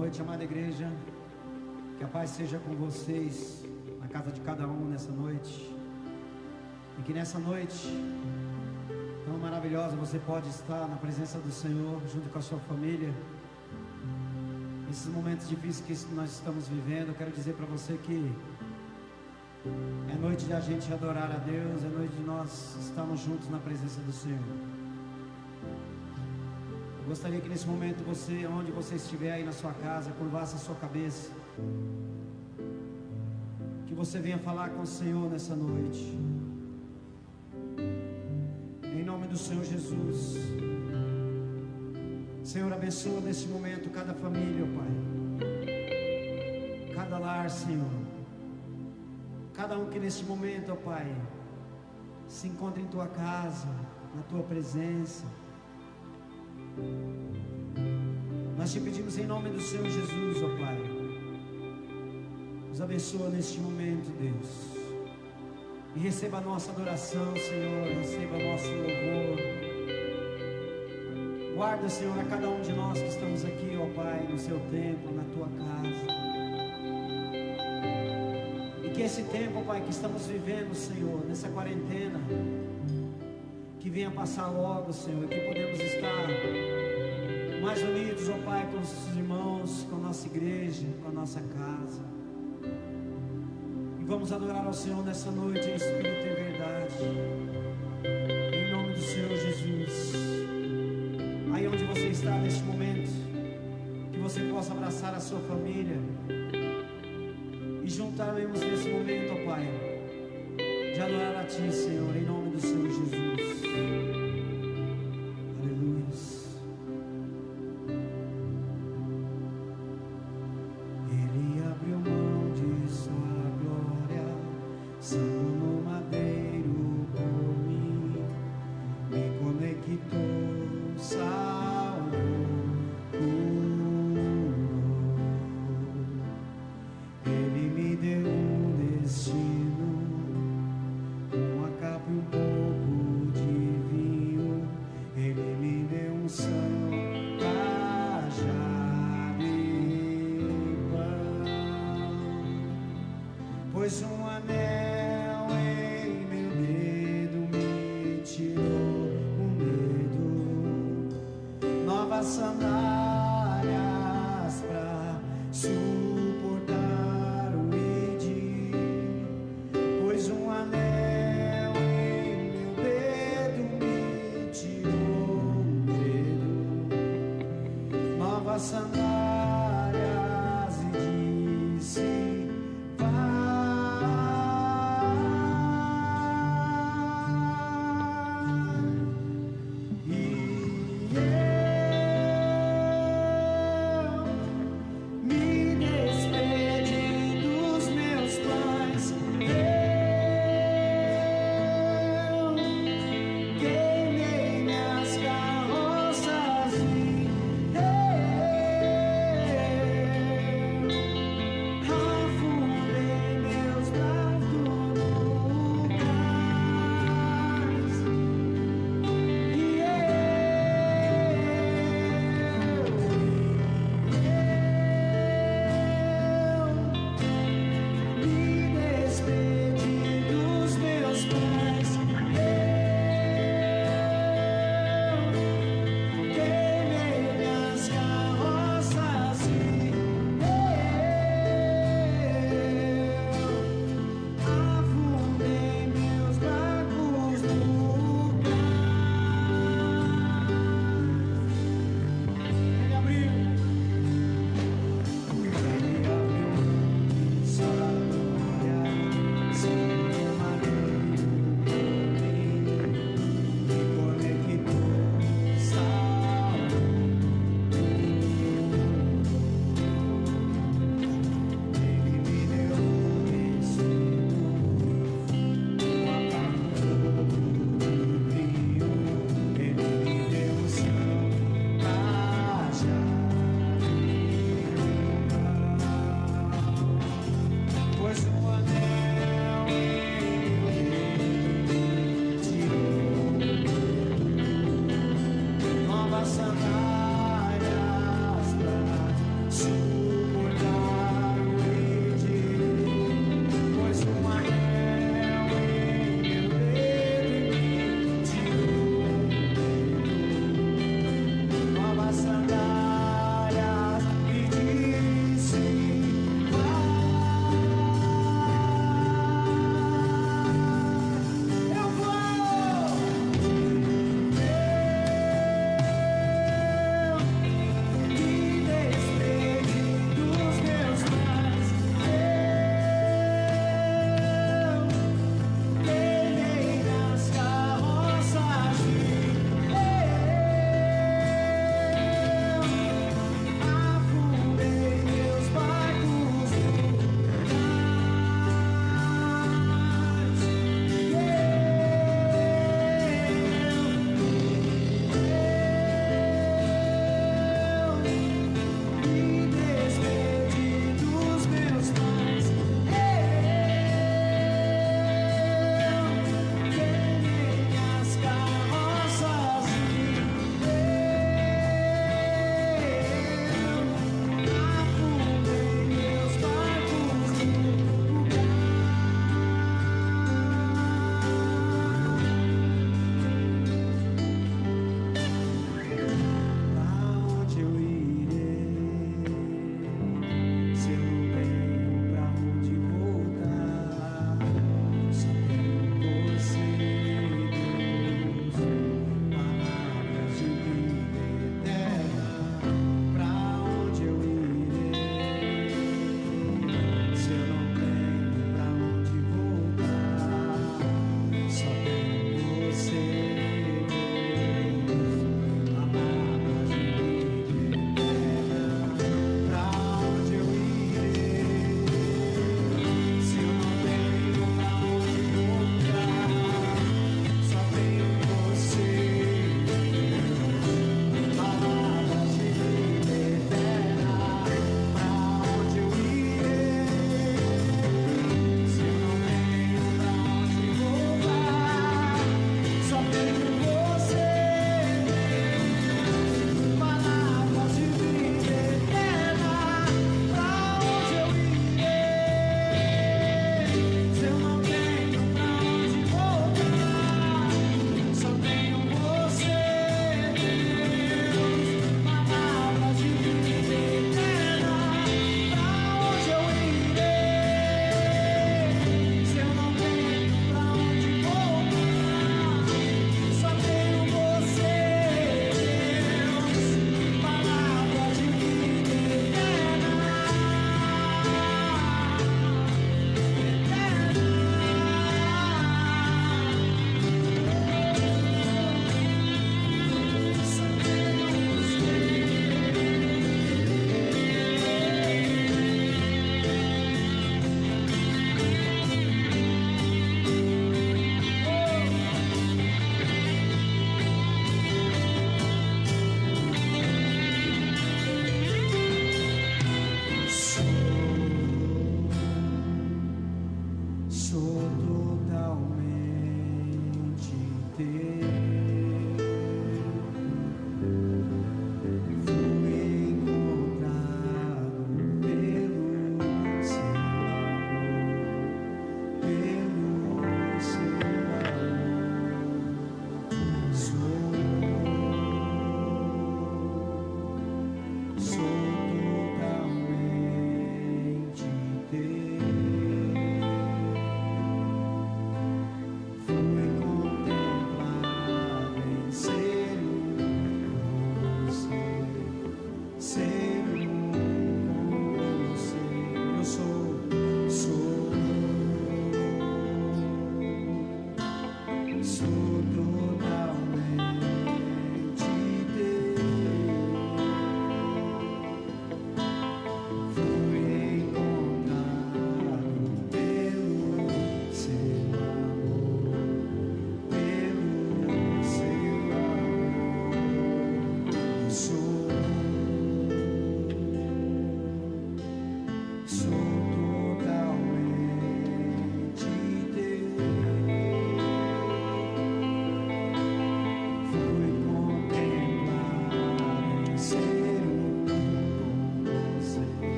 noite, amada igreja. Que a paz seja com vocês, na casa de cada um nessa noite. E que nessa noite tão maravilhosa você pode estar na presença do Senhor, junto com a sua família. Esses momentos difíceis que nós estamos vivendo, eu quero dizer para você que é noite de a gente adorar a Deus, é noite de nós estarmos juntos na presença do Senhor. Eu gostaria que nesse momento você, onde você estiver aí na sua casa, curvasse a sua cabeça, que você venha falar com o Senhor nessa noite, em nome do Senhor Jesus. Senhor, abençoa nesse momento cada família, ó Pai, cada lar, Senhor, cada um que nesse momento, ó Pai, se encontra em Tua casa, na Tua presença. Nós te pedimos em nome do Senhor Jesus, ó Pai, nos abençoa neste momento, Deus, e receba a nossa adoração, Senhor, receba o nosso louvor. Guarda, Senhor, a cada um de nós que estamos aqui, ó Pai, no Seu templo, na Tua casa. E que esse tempo, ó Pai, que estamos vivendo, Senhor, nessa quarentena, que venha passar logo, Senhor, e que podemos estar mais unidos, ó Pai, com os irmãos, com a nossa igreja, com a nossa casa. E vamos adorar ao Senhor nessa noite em espírito e verdade, em nome do Senhor Jesus. Aí onde você está neste momento, que você possa abraçar a sua família e juntaremos nesse momento, ó Pai, de adorar a Ti, Senhor, em nome do Senhor Jesus. Aleluia. Ele abriu mão de sua glória, sangrou no madeiro por mim, me conectou, salvou, curou. Ele me deu um destino, uma capa e um pouco de vinho. Ele me deu um são, cajado e pão. Pôs um anel em meu dedo, me tirou o medo, novas sandálias pra suportar o id. Pôs um anel em meu dedo, me tirou o medo, novas sandálias, e disse: vai. E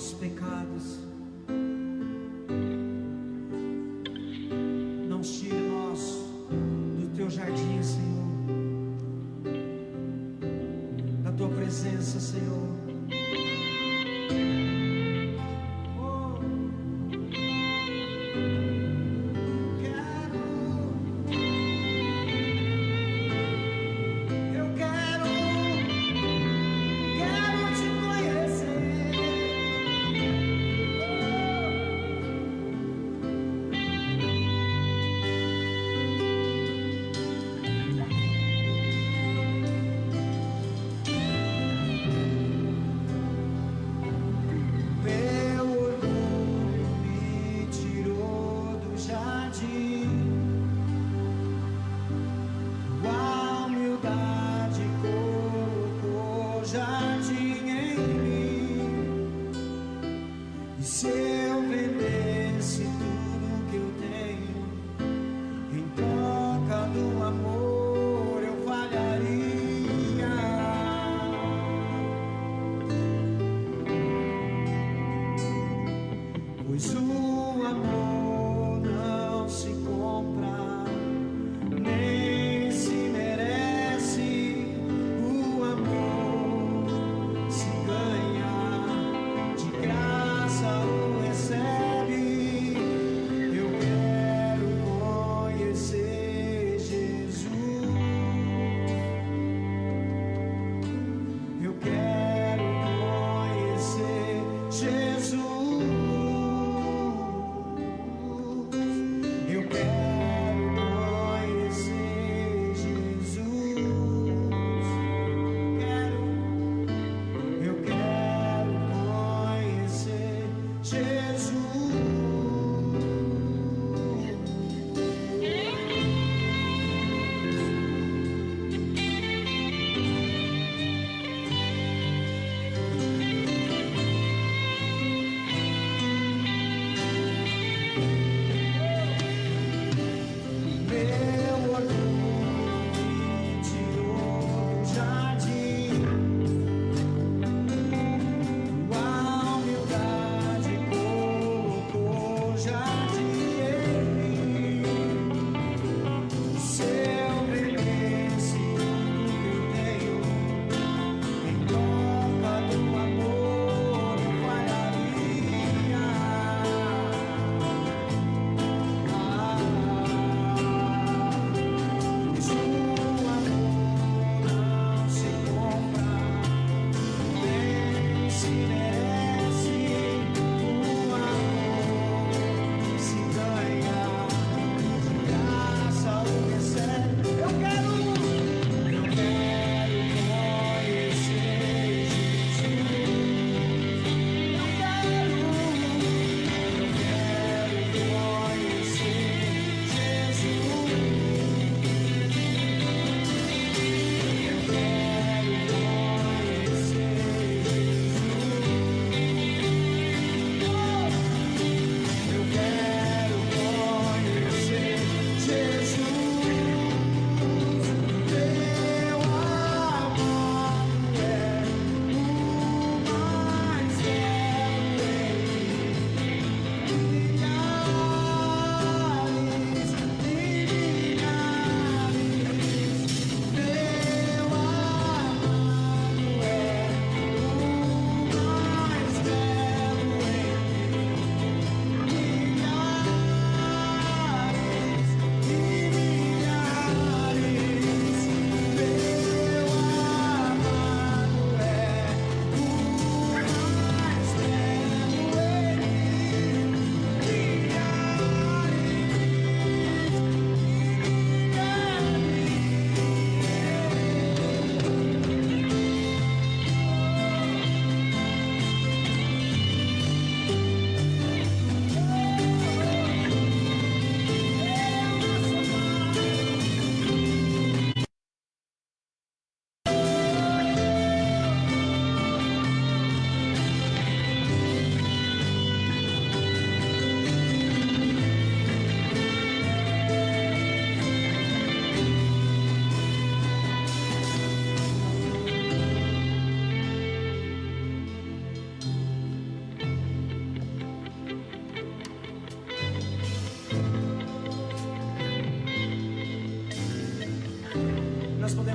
nossos pecados. Não tire nós do teu jardim, Senhor, da tua presença, Senhor. Graça, o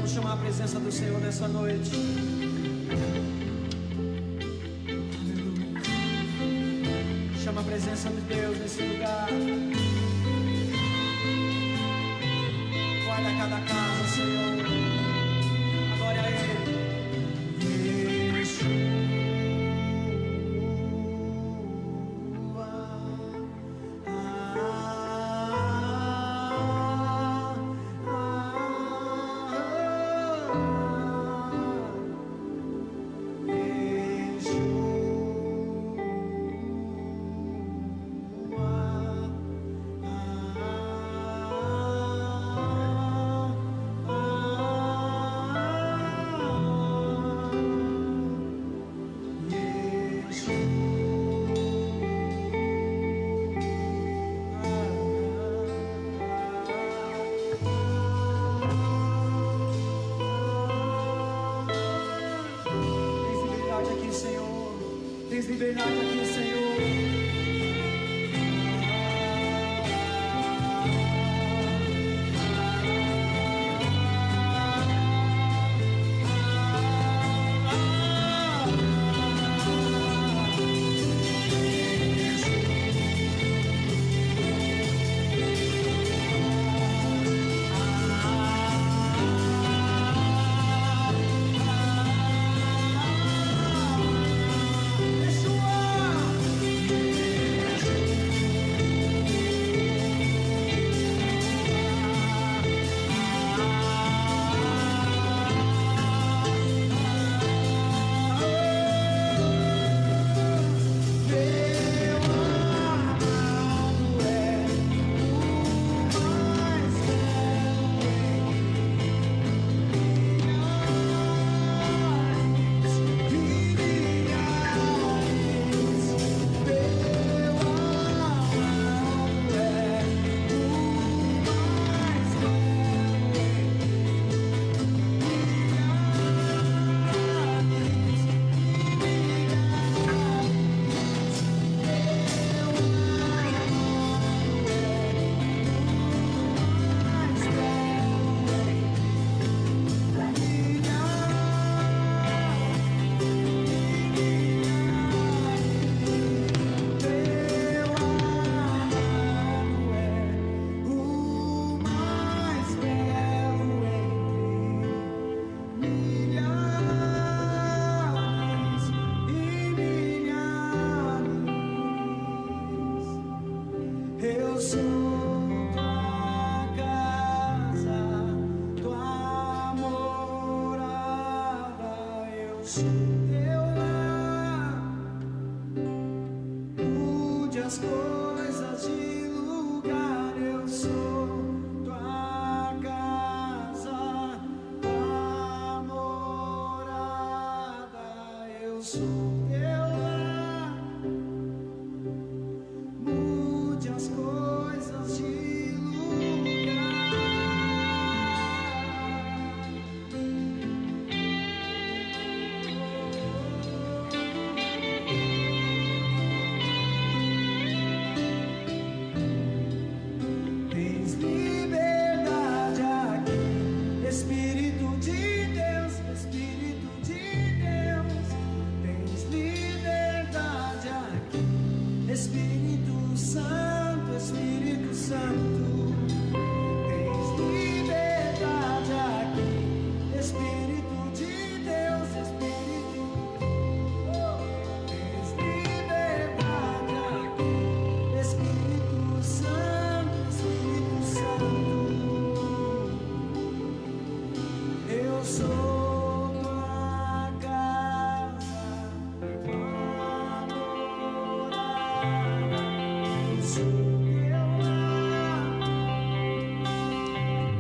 Vamos chamar a presença do Senhor nessa noite. Aleluia. Chama a presença de Deus nesse lugar. Guarda cada casa, Senhor. Adore a Ele. Tens liberdade aqui, Senhor. As coisas de lugar, eu sou tua casa, tua morada, eu sou teu lar. Mude as coisas de lugar. Espírito Santo, Espírito Santo, tens liberdade aqui. Espírito de Deus, Espírito, tens liberdade aqui. Espírito Santo, Espírito Santo, eu sou tua casa.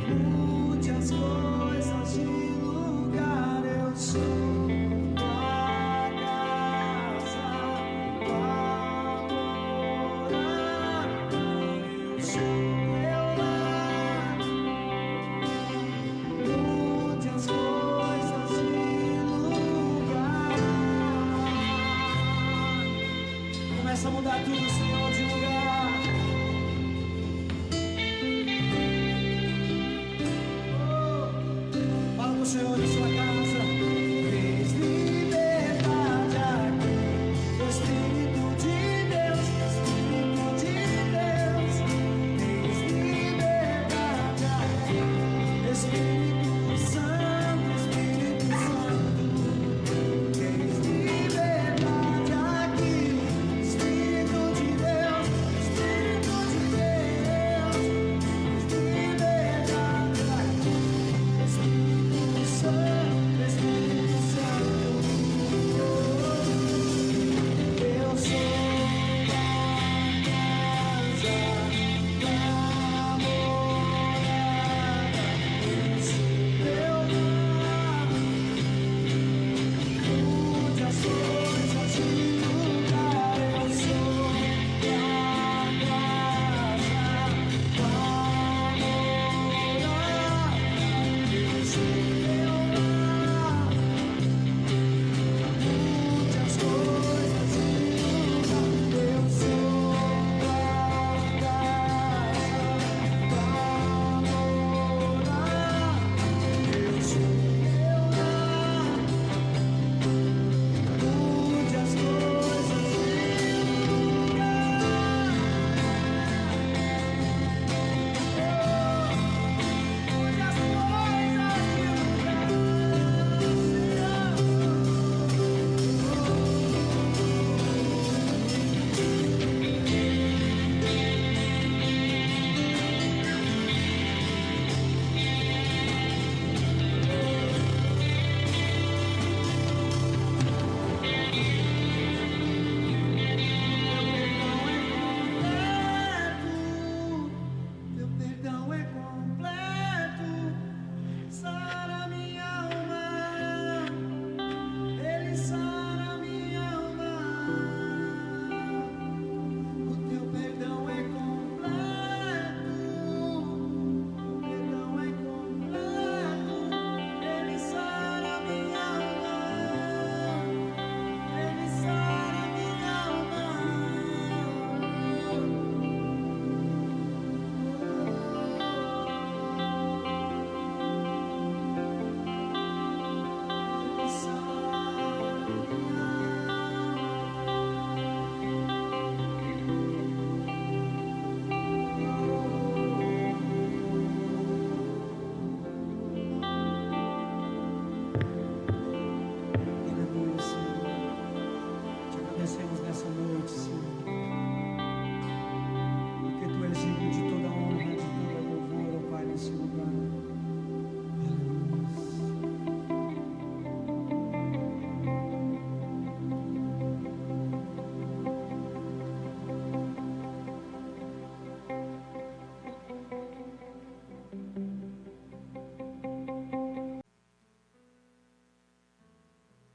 Mude as coisas de lugar, eu sou tua casa, tua morada, eu sou teu lar. Mude as coisas de lugar. Começa a mudar tudo, Senhor, de lugar.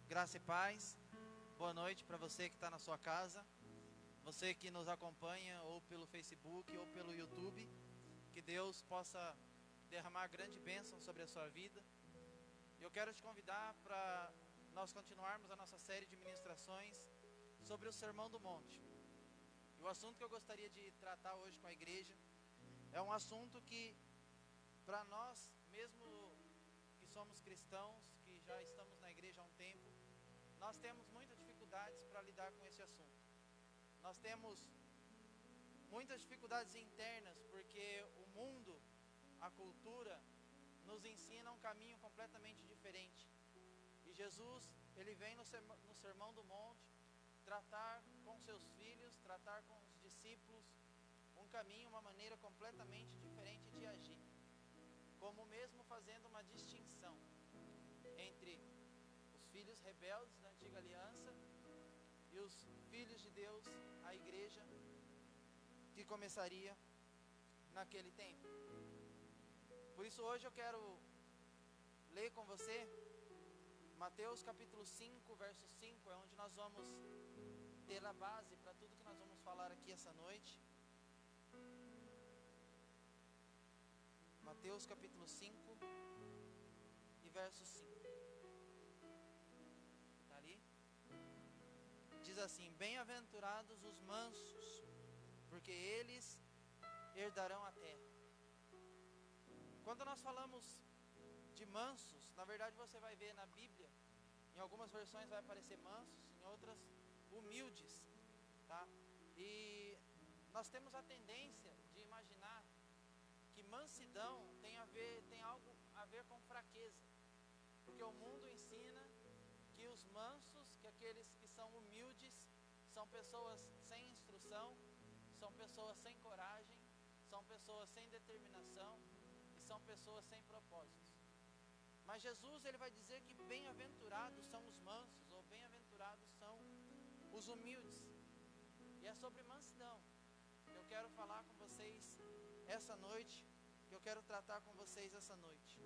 Graça e paz, boa noite para você que está na sua casa, você que nos acompanha ou pelo Facebook ou pelo YouTube, que Deus possa derramar grande bênção sobre a sua vida. Eu quero te convidar para nós continuarmos a nossa série de ministrações sobre o Sermão do Monte. E o assunto que eu gostaria de tratar hoje com a igreja é um assunto que, para nós, mesmo que somos cristãos, que já estamos na igreja há um tempo, nós temos muitas dificuldades para lidar com esse assunto. Nós temos muitas dificuldades internas, porque o mundo, a cultura, nos ensina um caminho completamente diferente. E Jesus, ele vem no Sermão do Monte, tratar com seus filhos, tratar com os discípulos, um caminho, uma maneira completamente diferente de agir. Como mesmo fazendo uma distinção entre os filhos rebeldes da antiga aliança e os filhos de Deus, a igreja, que começaria naquele tempo. Por isso hoje eu quero ler com você Mateus capítulo 5, verso 5, é onde nós vamos ter a base para tudo que nós vamos falar aqui essa noite. Mateus capítulo 5 e verso 5. Está ali? Diz assim: bem-aventurados os mansos, porque eles herdarão a terra. Quando nós falamos de mansos, na verdade você vai ver na Bíblia, em algumas versões vai aparecer mansos, em outras humildes, tá? E nós temos a tendência de imaginar que mansidão tem algo a ver com fraqueza, porque o mundo ensina que os mansos, que aqueles que são humildes, são pessoas sem instrução, são pessoas sem coragem, são pessoas sem determinação e são pessoas sem propósitos. Mas Jesus, ele vai dizer que bem-aventurados são os mansos, ou bem-aventurados são os humildes. E é sobre mansidão que eu quero falar com vocês essa noite, que eu quero tratar com vocês essa noite.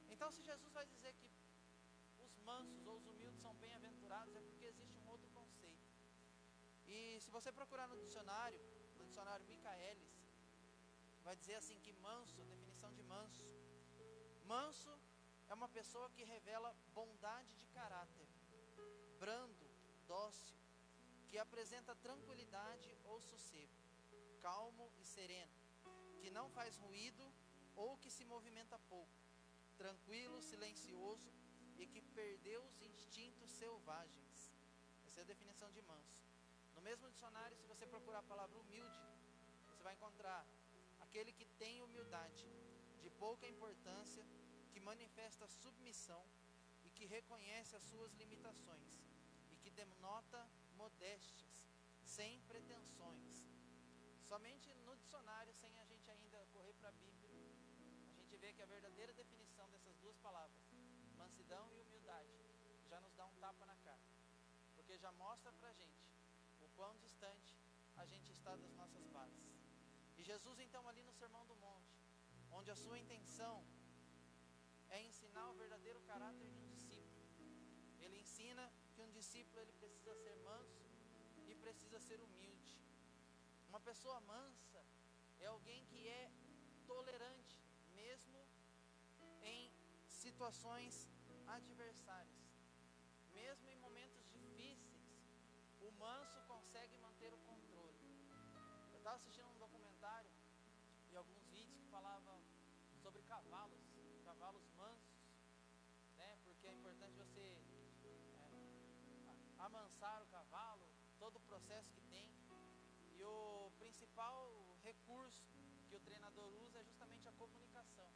Então, se Jesus vai dizer que os mansos ou os humildes são bem-aventurados, é porque existe um outro conceito. E se você procurar no dicionário Michaelis, vai dizer assim que manso, a definição de manso. Manso é uma pessoa que revela bondade de caráter, brando, dócil, que apresenta tranquilidade ou sossego, calmo e sereno, que não faz ruído ou que se movimenta pouco, tranquilo, silencioso e que perdeu os instintos selvagens. Essa é a definição de manso. No mesmo dicionário, se você procurar a palavra humilde, você vai encontrar aquele que tem humildade, de pouca importância, que manifesta submissão e que reconhece as suas limitações e que denota modéstias, sem pretensões. Somente no dicionário, sem a gente ainda correr para a Bíblia, a gente vê que a verdadeira definição dessas duas palavras, mansidão e humildade, já nos dá um tapa na cara, porque já mostra para a gente o quão distante a gente está das nossas bases. E Jesus, então, ali no Sermão do Monte, onde a sua intenção é ensinar o verdadeiro caráter de um discípulo, ele ensina que um discípulo ele precisa ser manso e precisa ser humilde. Uma pessoa mansa é alguém que é tolerante, mesmo em situações adversárias, mesmo em momentos difíceis. O manso consegue manter o controle. Eu estava assistindo um documentário e alguns vídeos que falavam sobre cavalos mansos, né? Porque é importante você amansar o cavalo, todo o processo que tem. E o principal recurso que o treinador usa é justamente a comunicação,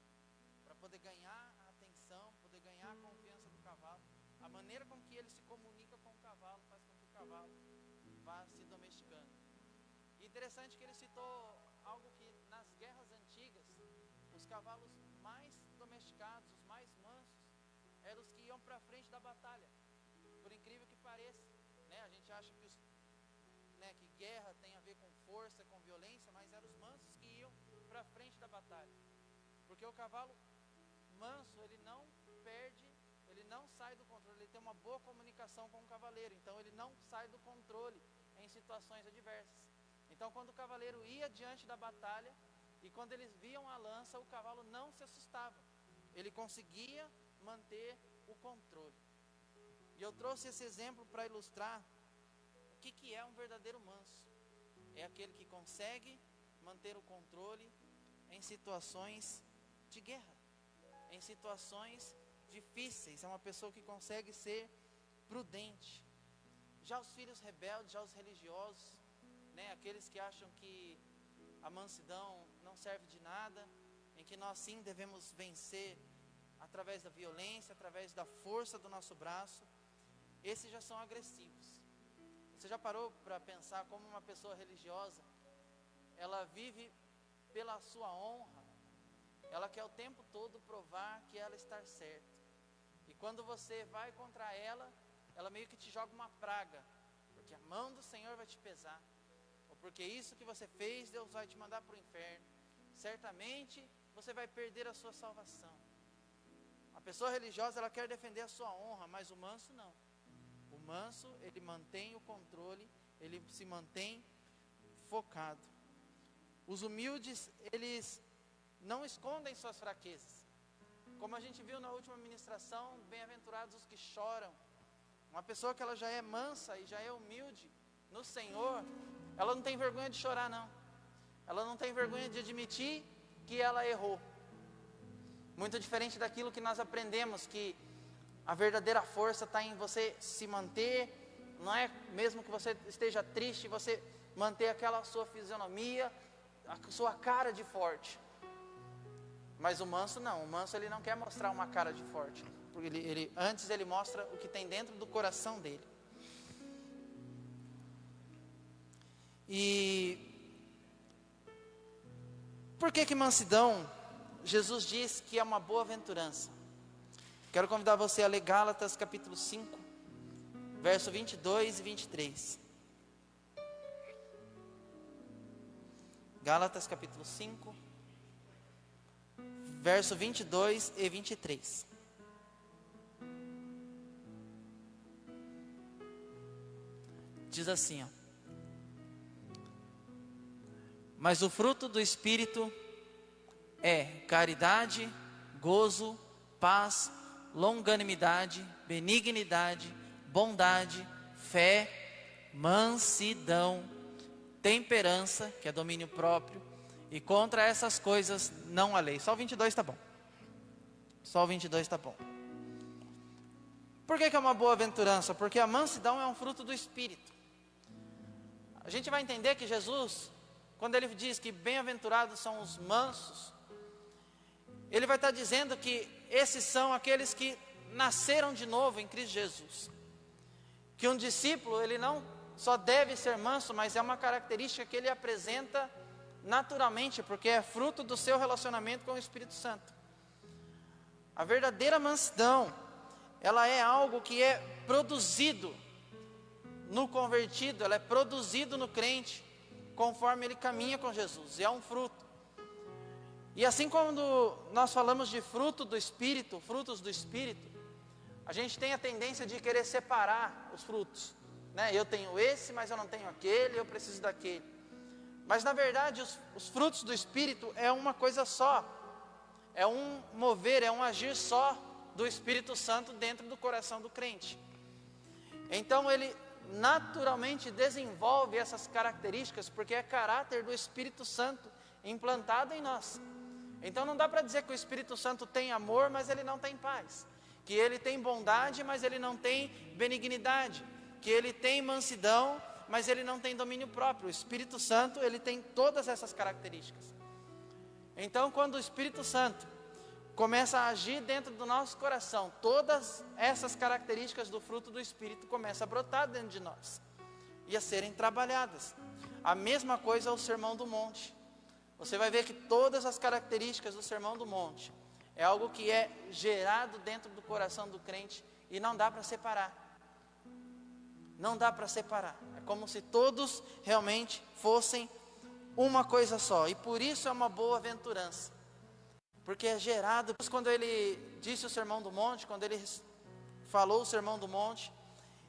para poder ganhar a atenção, poder ganhar a confiança do cavalo. A maneira com que ele se comunica com o cavalo faz com que o cavalo vá se domesticando. E interessante que ele citou algo que nas guerras antigas, os cavalos mais domesticados, os mais mansos, eram os que iam para frente da batalha. Por incrível que pareça, né? A gente acha que que guerra tem a ver com força, com violência, mas eram os mansos que iam para frente da batalha. Porque o cavalo manso, ele não perde, ele não sai do controle, ele tem uma boa comunicação com o cavaleiro, então ele não sai do controle em situações adversas. Então quando o cavaleiro ia diante da batalha, e quando eles viam a lança, o cavalo não se assustava, ele conseguia manter o controle. E eu trouxe esse exemplo para ilustrar o que é um verdadeiro manso. É aquele que consegue manter o controle em situações de guerra, em situações difíceis. É uma pessoa que consegue ser prudente. Já os filhos rebeldes, já os religiosos, né, aqueles que acham que a mansidão não serve de nada, em que nós sim devemos vencer através da violência, através da força do nosso braço, esses já são agressivos. Você já parou para pensar como uma pessoa religiosa, ela vive pela sua honra, ela quer o tempo todo provar que ela está certa, e quando você vai contra ela, ela meio que te joga uma praga, porque a mão do Senhor vai te pesar, ou porque isso que você fez, Deus vai te mandar para o inferno, certamente você vai perder a sua salvação. A pessoa religiosa, ela quer defender a sua honra, mas o manso não. O manso, ele mantém o controle, ele se mantém focado. Os humildes, eles não escondem suas fraquezas. Como a gente viu na última ministração, bem-aventurados os que choram. Uma pessoa que ela já é mansa e já é humilde no Senhor, ela não tem vergonha de chorar não. Ela não tem vergonha de admitir que ela errou. Muito diferente daquilo que nós aprendemos, que a verdadeira força está em você se manter não é mesmo que você esteja triste, você manter aquela sua fisionomia, a sua cara de forte. Mas o manso não, o manso ele não quer mostrar uma cara de forte, porque antes ele mostra o que tem dentro do coração dele. E por que mansidão? Jesus diz que é uma boa-aventurança. Quero convidar você a ler Gálatas capítulo 5, verso 22 e 23. Gálatas capítulo 5, verso 22 e 23. Diz assim, ó: mas o fruto do Espírito é caridade, gozo, paz, longanimidade, benignidade, bondade, fé, mansidão, temperança, que é domínio próprio, e contra essas coisas não há lei. Só o 22 está bom. Só o 22 está bom. Por que é uma boa-aventurança? Porque a mansidão é um fruto do Espírito. A gente vai entender que Jesus, quando ele diz que bem-aventurados são os mansos, ele vai estar dizendo que esses são aqueles que nasceram de novo em Cristo Jesus. Que um discípulo, ele não só deve ser manso, mas é uma característica que ele apresenta naturalmente, porque é fruto do seu relacionamento com o Espírito Santo. A verdadeira mansidão, ela é algo que é produzido no convertido, ela é produzido no crente, conforme ele caminha com Jesus, e é um fruto. E assim quando nós falamos de fruto do Espírito, frutos do Espírito, a gente tem a tendência de querer separar os frutos, né? Eu tenho esse, mas eu não tenho aquele, eu preciso daquele. Mas na verdade os frutos do Espírito é uma coisa só, é um mover, é um agir só do Espírito Santo dentro do coração do crente. Então ele naturalmente desenvolve essas características, porque é caráter do Espírito Santo implantado em nós. Então não dá para dizer que o Espírito Santo tem amor, mas ele não tem paz, que ele tem bondade, mas ele não tem benignidade, que ele tem mansidão, mas ele não tem domínio próprio. O Espírito Santo, ele tem todas essas características. Então quando o Espírito Santo começa a agir dentro do nosso coração, todas essas características do fruto do Espírito começam a brotar dentro de nós e a serem trabalhadas. A mesma coisa é o Sermão do Monte. Você vai ver que todas as características do Sermão do Monte é algo que é gerado dentro do coração do crente e não dá para separar. Não dá para separar. É como se todos realmente fossem uma coisa só. E por isso é uma boa-aventurança. Porque é gerado. Quando ele disse o Sermão do Monte, quando ele falou o Sermão do Monte,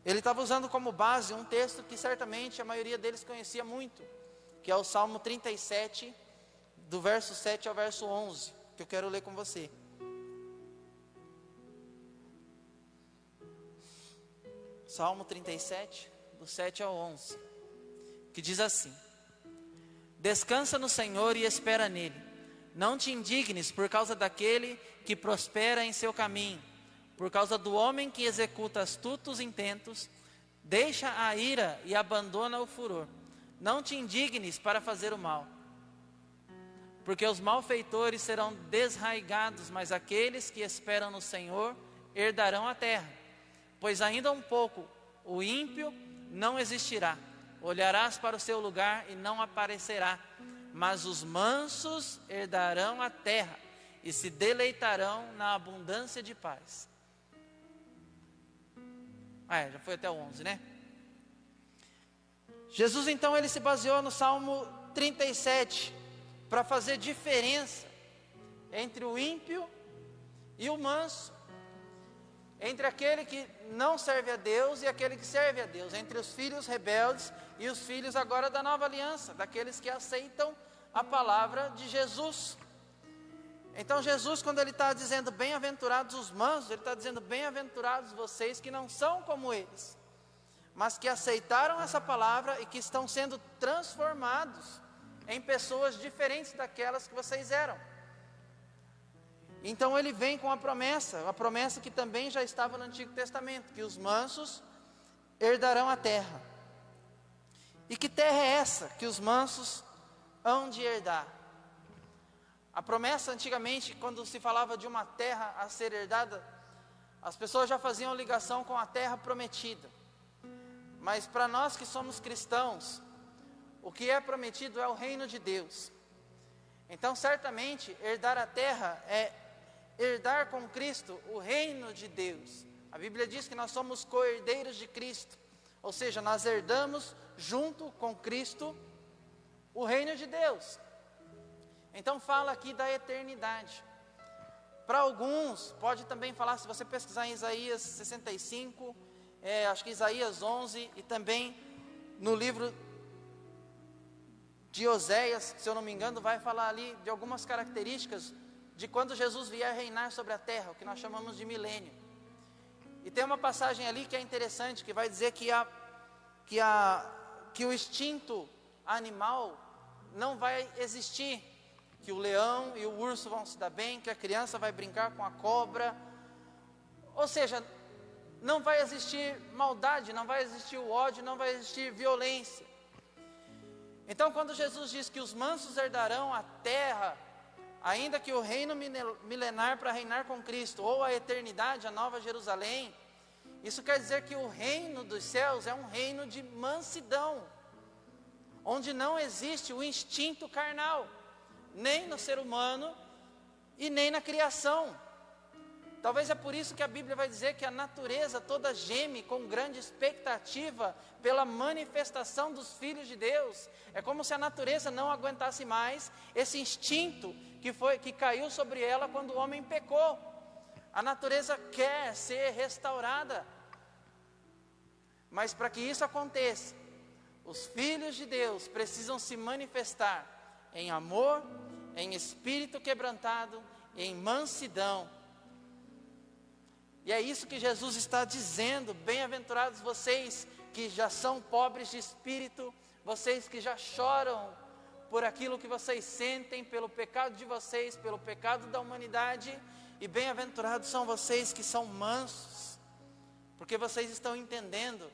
ele estava usando como base um texto que certamente a maioria deles conhecia muito, que é o Salmo 37, do verso 7 ao verso 11, que eu quero ler com você. Salmo 37, do 7 ao 11, que diz assim: descansa no Senhor e espera nele. Não te indignes por causa daquele que prospera em seu caminho, por causa do homem que executa astutos intentos. Deixa a ira e abandona o furor. Não te indignes para fazer o mal, porque os malfeitores serão desraigados, mas aqueles que esperam no Senhor herdarão a terra. Pois ainda um pouco o ímpio não existirá, olharás para o seu lugar e não aparecerá, mas os mansos herdarão a terra e se deleitarão na abundância de paz. Já foi até o 11, né? Jesus então ele se baseou no Salmo 37 para fazer diferença entre o ímpio e o manso, entre aquele que não serve a Deus e aquele que serve a Deus, entre os filhos rebeldes e os filhos agora da nova aliança, daqueles que aceitam a palavra de Jesus. Então Jesus, quando ele está dizendo bem-aventurados os mansos, ele está dizendo bem-aventurados vocês que não são como eles, mas que aceitaram essa palavra e que estão sendo transformados em pessoas diferentes daquelas que vocês eram. Então ele vem com a promessa que também já estava no Antigo Testamento, que os mansos herdarão a terra. E que terra é essa que os mansos hão de herdar? A promessa antigamente, quando se falava de uma terra a ser herdada, as pessoas já faziam ligação com a terra prometida. Mas para nós que somos cristãos, o que é prometido é o reino de Deus. Então certamente herdar a terra é herdar com Cristo o reino de Deus. A Bíblia diz que nós somos co-herdeiros de Cristo, ou seja, nós herdamos junto com Cristo o reino de Deus. Então fala aqui da eternidade. Para alguns, pode também falar, se você pesquisar em Isaías 65, acho que Isaías 11, e também no livro de Oséias, se eu não me engano, vai falar ali de algumas características de quando Jesus vier reinar sobre a terra, o que nós chamamos de milênio. E tem uma passagem ali que é interessante, que vai dizer que o instinto animal não vai existir, que o leão e o urso vão se dar bem, que a criança vai brincar com a cobra, ou seja, não vai existir maldade, não vai existir o ódio, não vai existir violência. Então quando Jesus diz que os mansos herdarão a terra, ainda que o reino milenar para reinar com Cristo, ou a eternidade, a nova Jerusalém, isso quer dizer que o reino dos céus é um reino de mansidão, onde não existe o instinto carnal, nem no ser humano e nem na criação. Talvez é por isso que a Bíblia vai dizer que a natureza toda geme com grande expectativa pela manifestação dos filhos de Deus. É como se a natureza não aguentasse mais esse instinto que caiu sobre ela quando o homem pecou. A natureza quer ser restaurada, mas para que isso aconteça, os filhos de Deus precisam se manifestar em amor, em espírito quebrantado, em mansidão. E é isso que Jesus está dizendo: bem-aventurados vocês que já são pobres de espírito, vocês que já choram por aquilo que vocês sentem, pelo pecado de vocês, pelo pecado da humanidade, e bem-aventurados são vocês que são mansos, porque vocês estão entendendo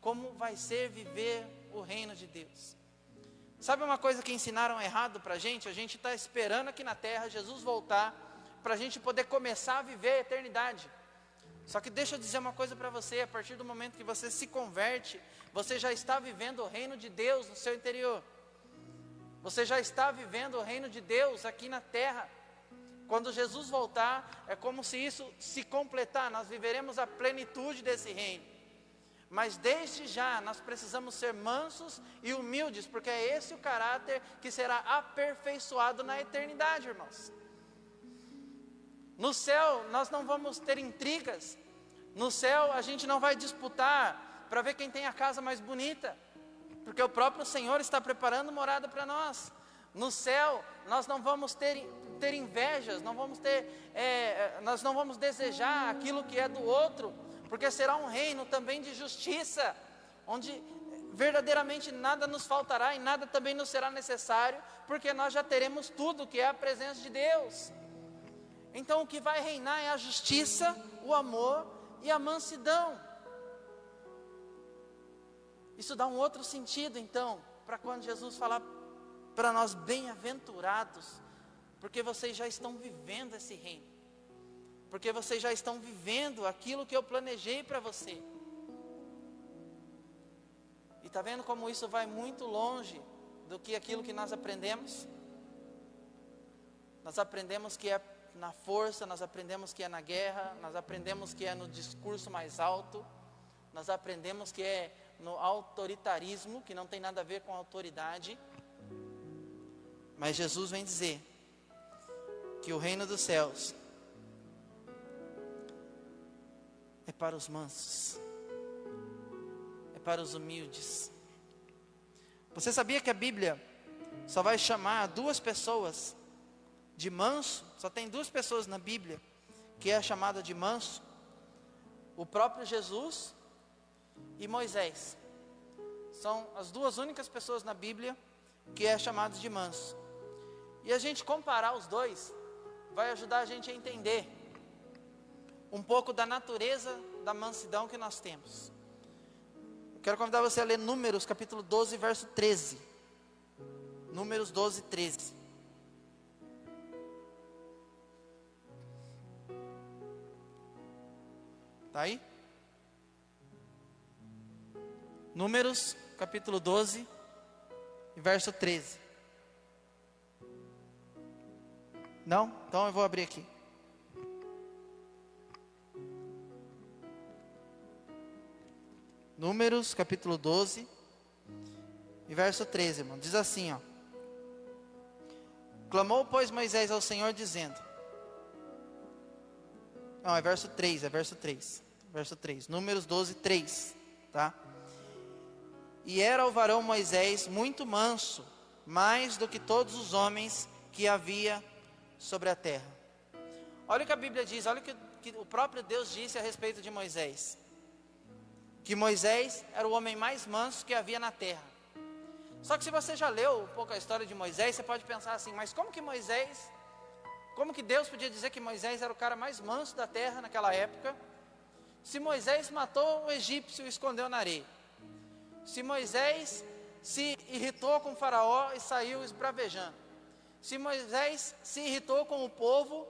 como vai ser viver o reino de Deus. Sabe uma coisa que ensinaram errado para a gente? A gente está esperando aqui na terra Jesus voltar, para a gente poder começar a viver a eternidade. Só que deixa eu dizer uma coisa para você: a partir do momento que você se converte, você já está vivendo o reino de Deus no seu interior. Você já está vivendo o reino de Deus aqui na terra. Quando Jesus voltar, é como se isso se completar, nós viveremos a plenitude desse reino. Mas desde já nós precisamos ser mansos e humildes, porque é esse o caráter que será aperfeiçoado na eternidade, irmãos. No céu nós não vamos ter intrigas. No céu a gente não vai disputar para ver quem tem a casa mais bonita, porque o próprio Senhor está preparando morada para nós. No céu nós não vamos ter invejas, nós não vamos desejar aquilo que é do outro, porque será um reino também de justiça, onde verdadeiramente nada nos faltará e nada também nos será necessário, porque nós já teremos tudo que é a presença de Deus. Então o que vai reinar é a justiça, o amor e a mansidão. Isso dá um outro sentido então, para quando Jesus falar para nós: bem-aventurados, porque vocês já estão vivendo esse reino, porque vocês já estão vivendo aquilo que eu planejei para você. E está vendo como isso vai muito longe do que aquilo que nós aprendemos? Nós aprendemos que é na força, nós aprendemos que é na guerra, nós aprendemos que é no discurso mais alto, nós aprendemos que é no autoritarismo, que não tem nada a ver com autoridade. Mas Jesus vem dizer que o reino dos céus é para os mansos, é para os humildes. Você sabia que a Bíblia só vai chamar duas pessoas de manso? Só tem duas pessoas na Bíblia que é chamada de manso: o próprio Jesus e Moisés. São as duas únicas pessoas na Bíblia que é chamado de manso. E a gente comparar os dois vai ajudar a gente a entender um pouco da natureza da mansidão que nós temos. Quero convidar você a ler Números capítulo 12, verso 13. Números 12, 13. Está aí? Números capítulo 12, verso 13. Não? Então eu vou abrir aqui. Números capítulo 12 e verso 13, irmão. Diz assim, ó. Clamou, pois, Moisés ao Senhor, dizendo... Não, é verso 3, é verso 3. Verso 3, Números 12, 3, tá? E era o varão Moisés muito manso, mais do que todos os homens que havia sobre a terra. Olha o que a Bíblia diz, olha o que o próprio Deus disse a respeito de Moisés. Que Moisés era o homem mais manso que havia na terra. Só que se você já leu um pouco a história de Moisés, você pode pensar assim, mas como que Deus podia dizer que Moisés era o cara mais manso da terra naquela época, se Moisés matou o egípcio e escondeu na areia? Se Moisés se irritou com o faraó e saiu esbravejando? Se Moisés se irritou com o povo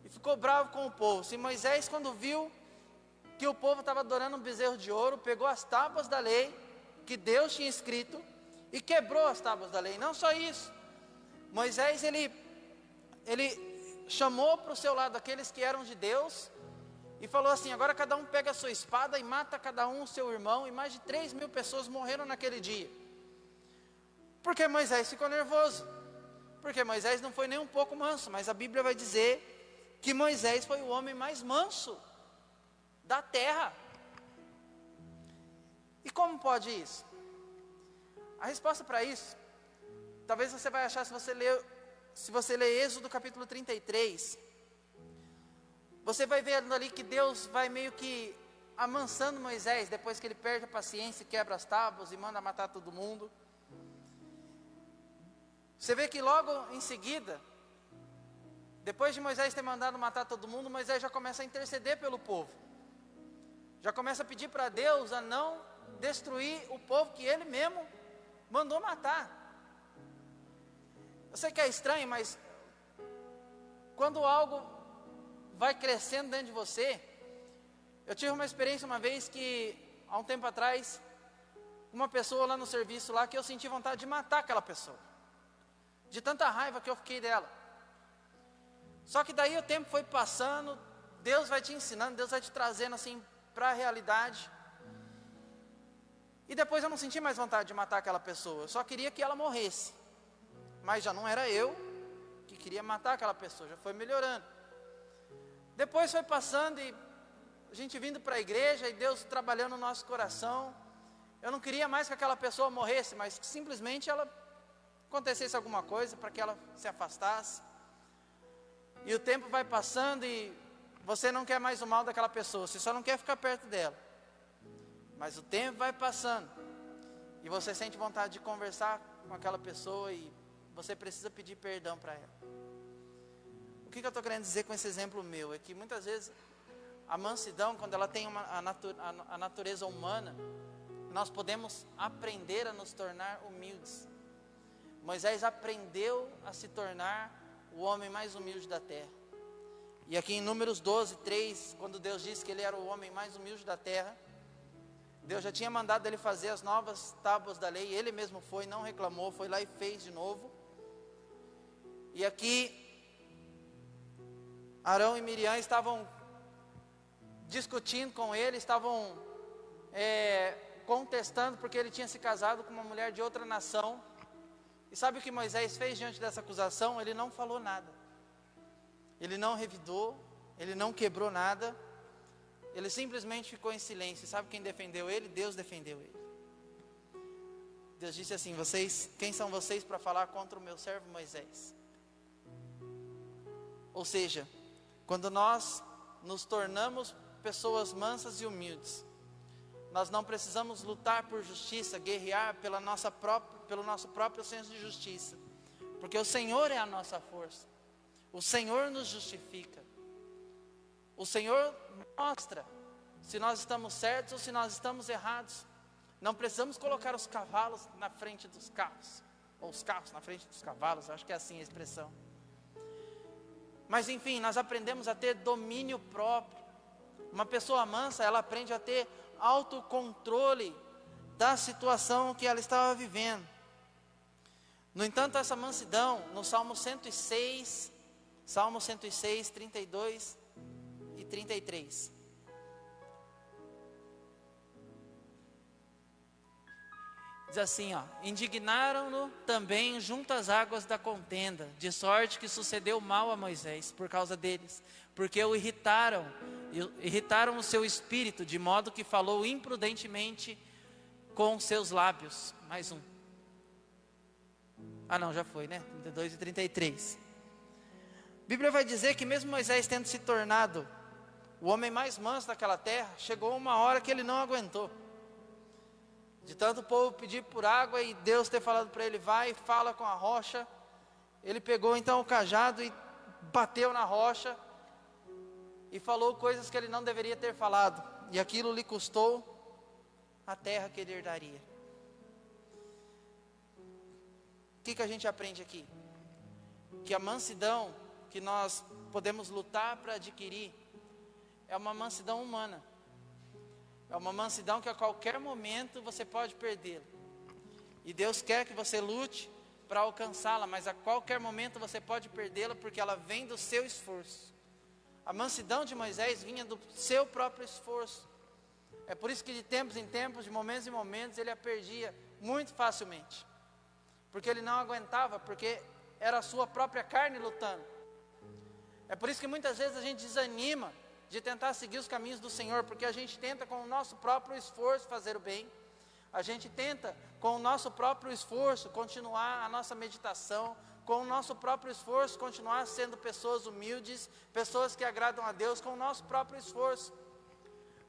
e ficou bravo com o povo? Se Moisés, quando viu que o povo estava adorando um bezerro de ouro, pegou as tábuas da lei que Deus tinha escrito e quebrou as tábuas da lei? Não só isso, Moisés ele chamou para o seu lado aqueles que eram de Deus e falou assim: agora cada um pega a sua espada e mata cada um o seu irmão. E mais de 3.000 pessoas morreram naquele dia. Porque Moisés ficou nervoso, porque Moisés não foi nem um pouco manso. Mas a Bíblia vai dizer que Moisés foi o homem mais manso da terra. E como pode isso? A resposta para isso, talvez você vai achar se você ler Êxodo capítulo 33, você vai ver ali que Deus vai meio que amansando Moisés, depois que ele perde a paciência e quebra as tábuas e manda matar todo mundo. Você vê que logo em seguida, depois de Moisés ter mandado matar todo mundo, Moisés já começa a interceder pelo povo. Já começa a pedir para Deus a não destruir o povo que ele mesmo mandou matar. Eu sei que é estranho, mas quando algo vai crescendo dentro de você, eu tive uma experiência uma vez que, há um tempo atrás, uma pessoa lá no serviço lá, que eu senti vontade de matar aquela pessoa, de tanta raiva que eu fiquei dela. Só que daí o tempo foi passando, Deus vai te ensinando, Deus vai te trazendo assim para a realidade. E depois eu não senti mais vontade de matar aquela pessoa, eu só queria que ela morresse. Mas já não era eu que queria matar aquela pessoa, já foi melhorando. Depois foi passando e a gente vindo para a igreja e Deus trabalhando no nosso coração. Eu não queria mais que aquela pessoa morresse, mas que simplesmente ela acontecesse alguma coisa para que ela se afastasse. E o tempo vai passando e você não quer mais o mal daquela pessoa, você só não quer ficar perto dela. Mas o tempo vai passando e você sente vontade de conversar com aquela pessoa e você precisa pedir perdão para ela. O que eu estou querendo dizer com esse exemplo meu? É que muitas vezes a mansidão, quando ela tem a natureza humana, nós podemos aprender a nos tornar humildes. Moisés aprendeu a se tornar o homem mais humilde da terra. E aqui em Números 12, 3, quando Deus disse que ele era o homem mais humilde da terra, Deus já tinha mandado ele fazer as novas tábuas da lei, ele mesmo foi, não reclamou, foi lá e fez de novo. E aqui Arão e Miriam estavam discutindo com ele, estavam contestando porque ele tinha se casado com uma mulher de outra nação. E sabe o que Moisés fez diante dessa acusação? Ele não falou nada, ele não revidou, ele não quebrou nada, ele simplesmente ficou em silêncio. E sabe quem defendeu ele? Deus defendeu ele. Deus disse assim: quem são vocês para falar contra o meu servo Moisés? Ou seja, quando nós nos tornamos pessoas mansas e humildes, nós não precisamos lutar por justiça, guerrear pelo nosso próprio senso de justiça, porque o Senhor é a nossa força, o Senhor nos justifica, o Senhor mostra se nós estamos certos ou se nós estamos errados. Não precisamos colocar os cavalos na frente dos carros, ou os carros na frente dos cavalos, acho que é assim a expressão. Mas enfim, nós aprendemos a ter domínio próprio. Uma pessoa mansa, ela aprende a ter autocontrole da situação que ela estava vivendo. No entanto, essa mansidão, no Salmo 106, 32 e 33. Diz assim, ó: indignaram-no também junto às águas da contenda, de sorte que sucedeu mal a Moisés por causa deles, porque o irritaram o seu espírito, de modo que falou imprudentemente com seus lábios. Mais um. Ah não, já foi, né? 32 e 33. A Bíblia vai dizer que mesmo Moisés tendo se tornado o homem mais manso daquela terra, chegou uma hora que ele não aguentou. De tanto o povo pedir por água e Deus ter falado para ele: vai e fala com a rocha. Ele pegou então o cajado e bateu na rocha e falou coisas que ele não deveria ter falado, e aquilo lhe custou a terra que ele herdaria. O que a gente aprende aqui? Que a mansidão que nós podemos lutar para adquirir é uma mansidão humana. É uma mansidão que a qualquer momento você pode perdê-la. E Deus quer que você lute para alcançá-la, mas a qualquer momento você pode perdê-la, porque ela vem do seu esforço. A mansidão de Moisés vinha do seu próprio esforço. É por isso que de tempos em tempos, de momentos em momentos, ele a perdia muito facilmente. Porque ele não aguentava, porque era a sua própria carne lutando. É por isso que muitas vezes a gente desanima de tentar seguir os caminhos do Senhor, porque a gente tenta com o nosso próprio esforço fazer o bem. A gente tenta com o nosso próprio esforço continuar a nossa meditação, com o nosso próprio esforço continuar sendo pessoas humildes, pessoas que agradam a Deus com o nosso próprio esforço.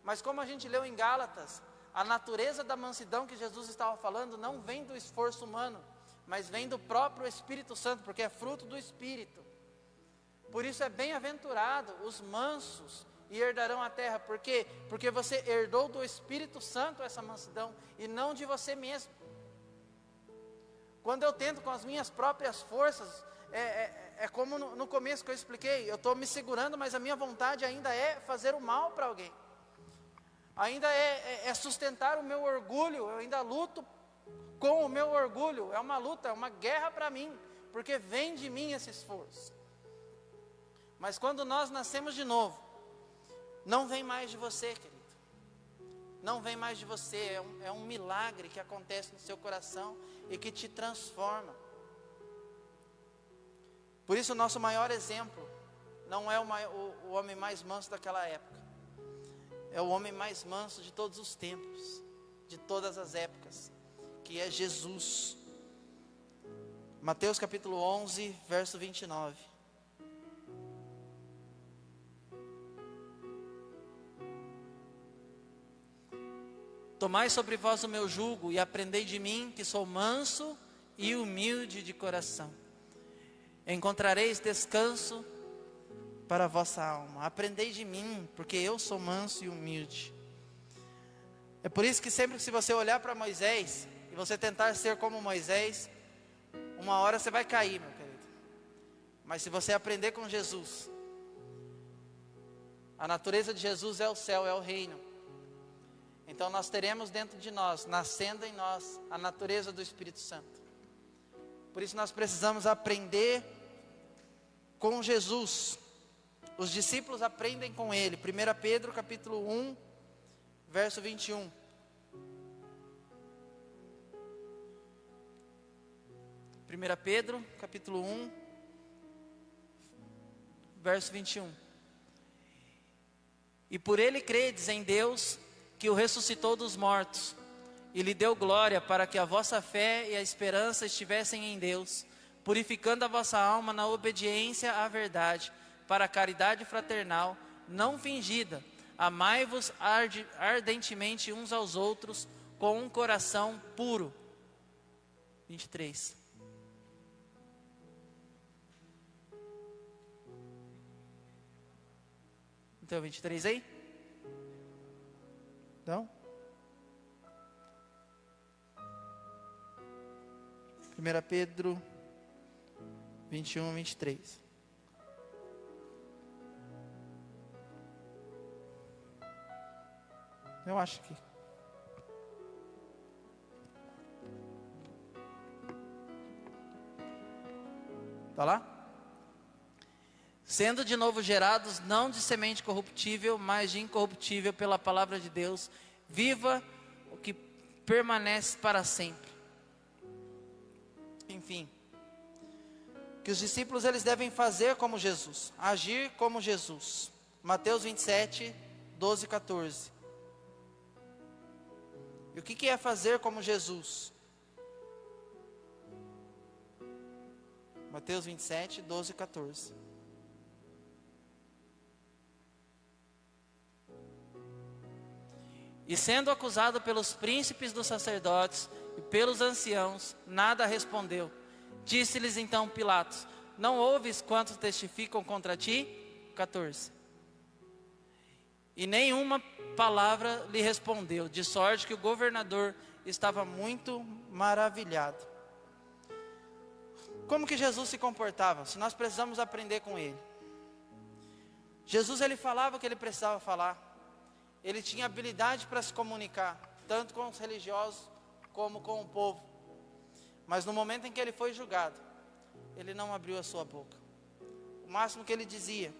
Mas como a gente leu em Gálatas, a natureza da mansidão que Jesus estava falando não vem do esforço humano, mas vem do próprio Espírito Santo, porque é fruto do Espírito. Por isso é bem-aventurado os mansos, e herdarão a terra. Por quê? Porque você herdou do Espírito Santo essa mansidão, e não de você mesmo. Quando eu tento com as minhas próprias forças, é como no começo que eu expliquei, eu estou me segurando, mas a minha vontade ainda é fazer o mal para alguém. Ainda é sustentar o meu orgulho, eu ainda luto com o meu orgulho. É uma luta, é uma guerra para mim, porque vem de mim esse esforço. Mas quando nós nascemos de novo, não vem mais de você, querido. Não vem mais de você. É um milagre que acontece no seu coração e que te transforma. Por isso o nosso maior exemplo não é o homem mais manso daquela época. É o homem mais manso de todos os tempos, de todas as épocas, que é Jesus. Mateus capítulo 11, verso 29. Tomai sobre vós o meu jugo e aprendei de mim, que sou manso e humilde de coração. Encontrareis descanso para a vossa alma. Aprendei de mim, porque eu sou manso e humilde. É por isso que sempre que se você olhar para Moisés e você tentar ser como Moisés, uma hora você vai cair, meu querido. Mas se você aprender com Jesus, a natureza de Jesus é o céu, é o reino. Então nós teremos dentro de nós, nascendo em nós, a natureza do Espírito Santo. Por isso nós precisamos aprender com Jesus. Os discípulos aprendem com Ele. 1 Pedro capítulo 1, verso 21. 1 Pedro capítulo 1, verso 21. E por Ele credes em Deus, que o ressuscitou dos mortos, e lhe deu glória, para que a vossa fé e a esperança estivessem em Deus, purificando a vossa alma na obediência à verdade, para a caridade fraternal, não fingida. Amai-vos ardentemente uns aos outros, com um coração puro. 23. Então, 23 aí? Não? 1 Pedro 21, 23. Eu acho que... Está lá? Sendo de novo gerados, não de semente corruptível, mas de incorruptível pela palavra de Deus, viva o que permanece para sempre. Enfim, que os discípulos eles devem fazer como Jesus, agir como Jesus. Mateus 27, 12 e 14. E o que é fazer como Jesus? Mateus 27, 12 e 14. E sendo acusado pelos príncipes dos sacerdotes e pelos anciãos, nada respondeu. Disse-lhes então Pilatos: não ouves quantos testificam contra ti? 14. E nenhuma palavra lhe respondeu, de sorte que o governador estava muito maravilhado. Como que Jesus se comportava? Se nós precisamos aprender com ele. Jesus ele falava o que ele precisava falar. Ele tinha habilidade para se comunicar, tanto com os religiosos como com o povo. Mas no momento em que ele foi julgado, ele não abriu a sua boca. O máximo que ele dizia: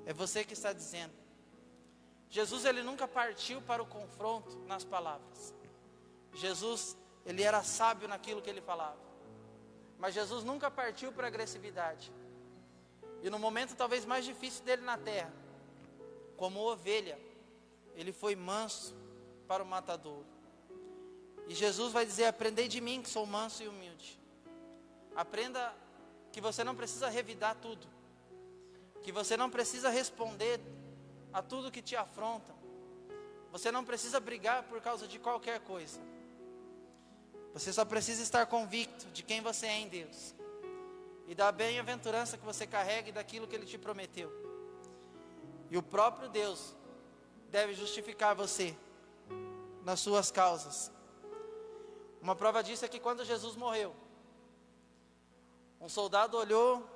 é você que está dizendo. Jesus ele nunca partiu para o confronto nas palavras. Jesus ele era sábio naquilo que ele falava. Mas Jesus nunca partiu para a agressividade. E no momento talvez mais difícil dele na terra, como ovelha, ele foi manso para o matadouro. E Jesus vai dizer: aprendei de mim que sou manso e humilde. Aprenda que você não precisa revidar tudo, que você não precisa responder a tudo que te afronta. Você não precisa brigar por causa de qualquer coisa. Você só precisa estar convicto de quem você é em Deus e da bem-aventurança que você carrega e daquilo que Ele te prometeu. E o próprio Deus deve justificar você nas suas causas. Uma prova disso é que quando Jesus morreu, um soldado olhou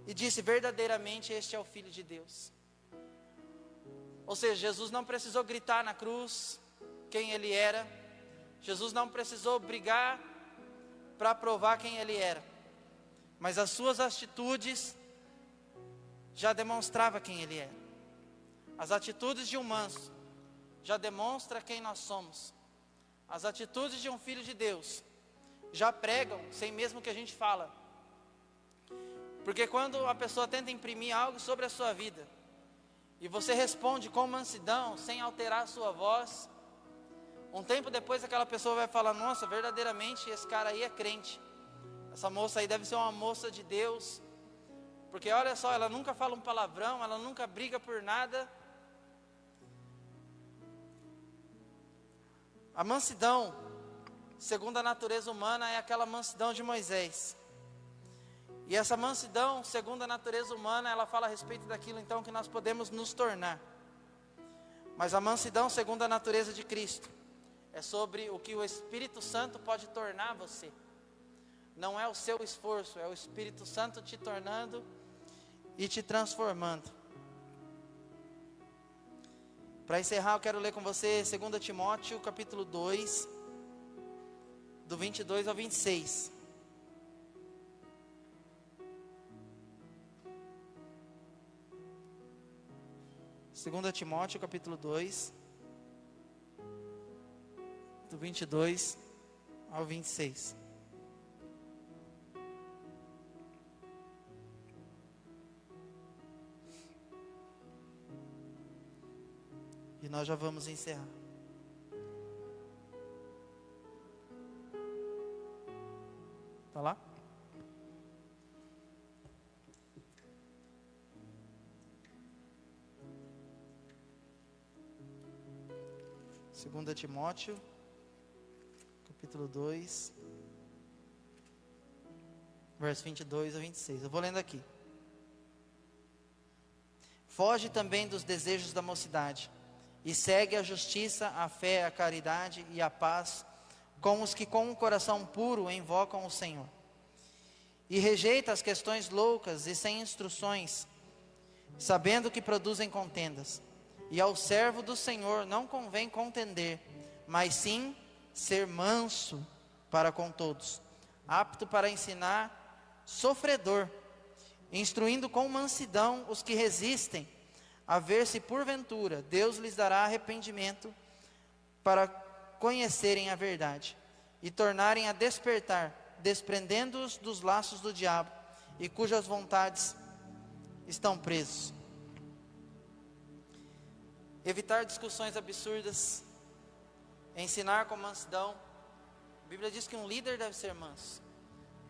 e disse: verdadeiramente este é o Filho de Deus. Ou seja, Jesus não precisou gritar na cruz quem Ele era. Jesus não precisou brigar para provar quem Ele era. Mas as suas atitudes já demonstravam quem Ele era. As atitudes de um manso já demonstram quem nós somos. As atitudes de um filho de Deus já pregam sem mesmo que a gente fala. Porque quando a pessoa tenta imprimir algo sobre a sua vida e você responde com mansidão, sem alterar a sua voz, um tempo depois aquela pessoa vai falar: nossa, verdadeiramente esse cara aí é crente. Essa moça aí deve ser uma moça de Deus. Porque olha só, ela nunca fala um palavrão, ela nunca briga por nada. A mansidão, segundo a natureza humana, é aquela mansidão de Moisés. E essa mansidão, segundo a natureza humana, ela fala a respeito daquilo então que nós podemos nos tornar. Mas a mansidão, segundo a natureza de Cristo, é sobre o que o Espírito Santo pode tornar você. Não é o seu esforço, é o Espírito Santo te tornando e te transformando. Para encerrar, eu quero ler com você 2 Timóteo, capítulo 2, do 22 ao 26. Segunda Timóteo, capítulo 2, do 22 ao 26. E nós já vamos encerrar. Está lá? Segunda Timóteo, capítulo 2, verso 22 a 26. Eu vou lendo aqui. Foge também dos desejos da mocidade, e segue a justiça, a fé, a caridade e a paz com os que com um coração puro invocam o Senhor. E rejeita as questões loucas e sem instruções, sabendo que produzem contendas. E ao servo do Senhor não convém contender, mas sim ser manso para com todos, apto para ensinar, sofredor, instruindo com mansidão os que resistem, a ver se porventura Deus lhes dará arrependimento para conhecerem a verdade e tornarem a despertar, desprendendo-os dos laços do diabo e cujas vontades estão presos. Evitar discussões absurdas, ensinar com mansidão. A Bíblia diz que um líder deve ser manso.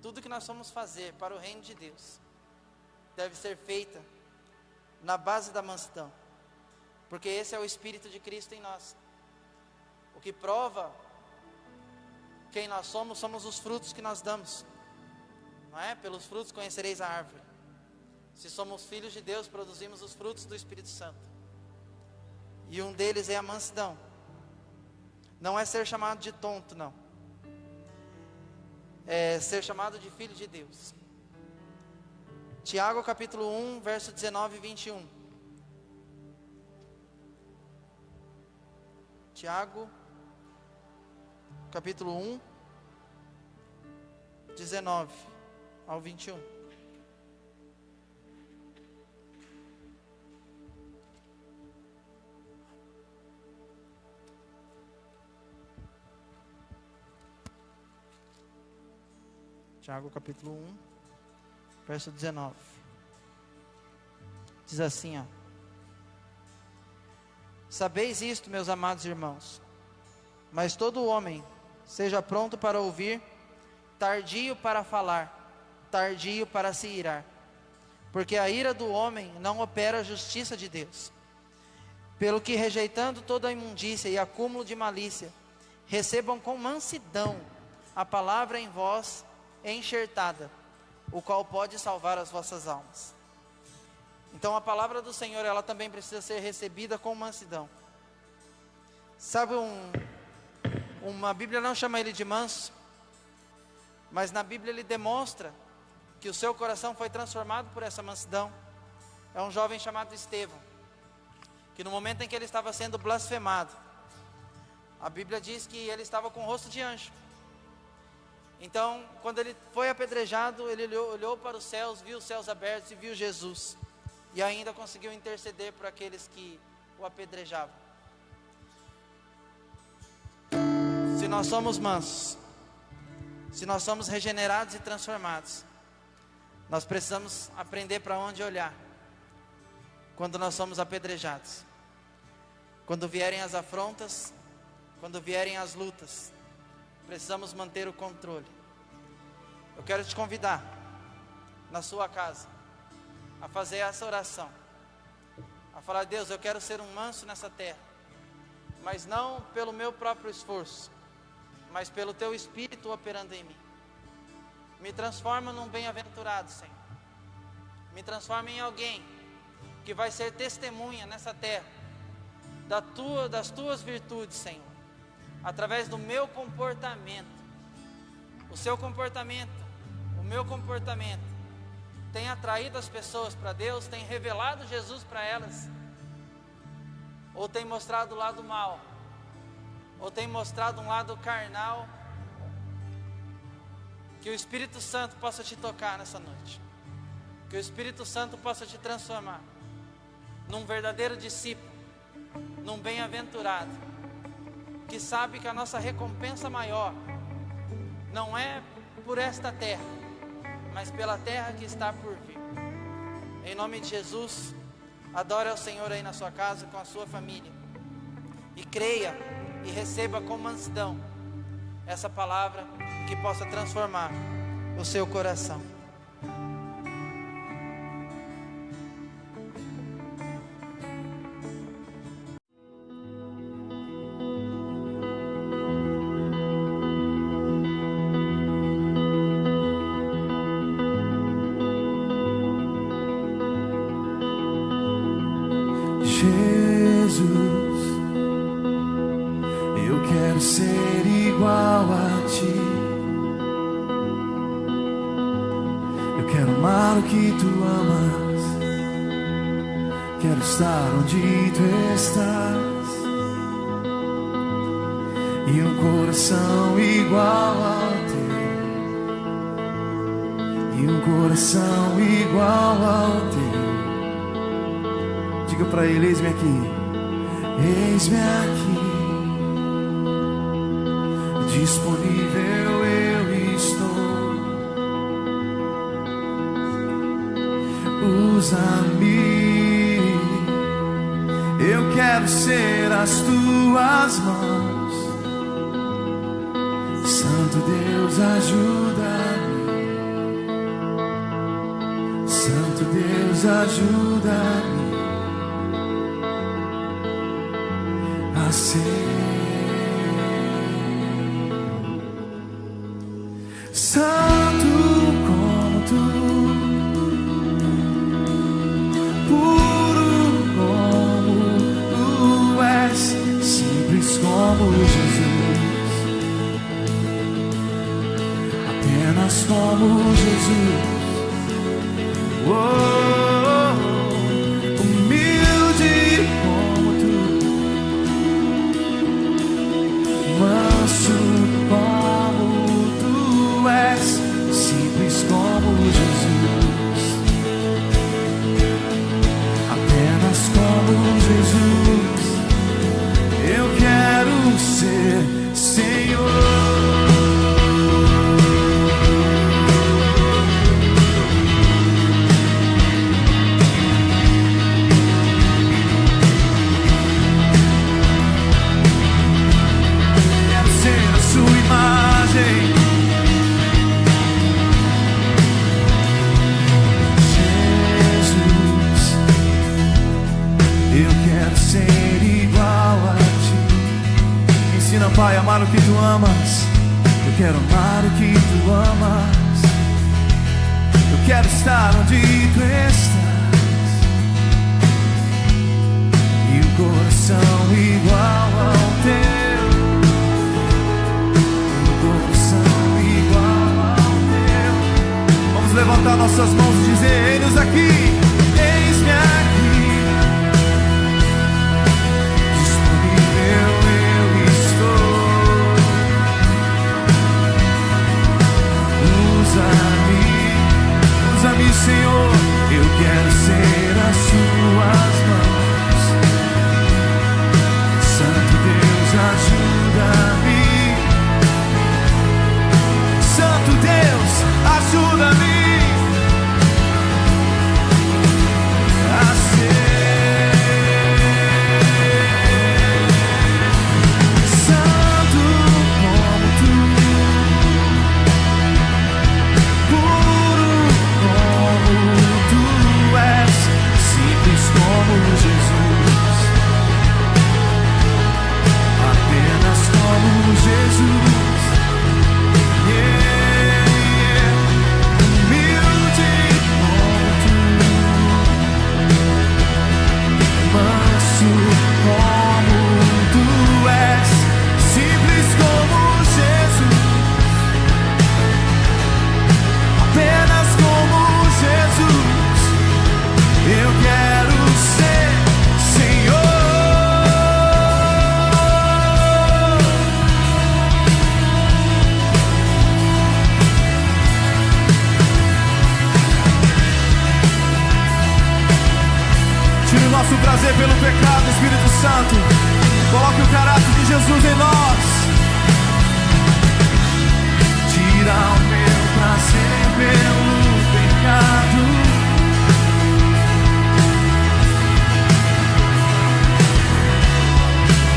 Tudo que nós vamos fazer para o reino de Deus deve ser feita na base da mansidão, porque esse é o Espírito de Cristo em nós. O que prova quem nós somos os frutos que nós damos, não é? Pelos frutos conhecereis a árvore. Se somos filhos de Deus, produzimos os frutos do Espírito Santo, e um deles é a mansidão. Não é ser chamado de tonto, não, é ser chamado de filho de Deus. Tiago capítulo 1, verso 19 e 21. Tiago capítulo 1, 19 ao 21. Tiago capítulo 1, verso 19. Diz assim, ó: Sabeis isto, meus amados irmãos, mas todo homem seja pronto para ouvir, tardio para falar, tardio para se irar, porque a ira do homem não opera a justiça de Deus. Pelo que, rejeitando toda a imundícia e acúmulo de malícia, recebam com mansidão a palavra em vós enxertada, o qual pode salvar as vossas almas. Então a palavra do Senhor, ela também precisa ser recebida com mansidão. Sabe, uma Bíblia não chama ele de manso, mas na Bíblia ele demonstra que o seu coração foi transformado por essa mansidão. É um jovem chamado Estevão, que no momento em que ele estava sendo blasfemado, a Bíblia diz que ele estava com o rosto de anjo. Então, quando ele foi apedrejado, ele olhou para os céus, viu os céus abertos e viu Jesus, e ainda conseguiu interceder por aqueles que o apedrejavam. Se nós somos mansos, se nós somos regenerados e transformados, nós precisamos aprender para onde olhar quando nós somos apedrejados, quando vierem as afrontas, quando vierem as lutas. Precisamos manter o controle. Eu quero te convidar, na sua casa, a fazer essa oração, a falar: Deus, eu quero ser um manso nessa terra, mas não pelo meu próprio esforço, mas pelo Teu Espírito operando em mim. Me transforma num bem-aventurado, Senhor. Me transforma em alguém que vai ser testemunha nessa terra das Tuas virtudes, Senhor, através do meu comportamento. O seu comportamento, o meu comportamento tem atraído as pessoas para Deus, tem revelado Jesus para elas, ou tem mostrado o lado mal, ou tem mostrado um lado carnal? Que o Espírito Santo possa te tocar nessa noite, que o Espírito Santo possa te transformar num verdadeiro discípulo, num bem-aventurado, que sabe que a nossa recompensa maior não é por esta terra, mas pela terra que está por vir. Em nome de Jesus, adore ao Senhor aí na sua casa, com a sua família, e creia e receba com mansidão essa palavra que possa transformar o seu coração. Jesus, eu quero ser igual a Eu quero amar o que tu amas, quero estar onde tu estás, e um coração igual ao teu, e um coração igual ao teu. Diga pra ele: eis-me aqui, eis-me aqui, disponível eu estou. Usa-me, eu quero ser as tuas mãos. Santo Deus, ajuda-me. Santo Deus, ajuda-me a ser santo como tu, puro como tu és, simples como Jesus, apenas como Jesus. Humilde como tu, manso como tu és, simples como Jesus, apenas como Jesus. Eu quero ser Senhor. Pai, amar o que tu amas. Eu quero amar o que tu amas. Eu quero estar onde tu estás, e um coração igual ao teu, um coração igual ao teu. Vamos levantar nossas mãos e dizer: eis-nos aqui, eis-me aqui. Usa-me, Senhor, eu quero ser as tuas mãos. Santo Deus, ajuda-me. Santo Deus, ajuda-me a ser santo como tu, como Jesus, apenas como Jesus. Humilde como tu, manso como tu és, simples como Jesus, apenas como Jesus. Eu quero ser Senhor. Tire o nosso prazer pelo pecado, Espírito Santo. Coloque o caráter de Jesus em nós. Tira o meu prazer pelo pecado.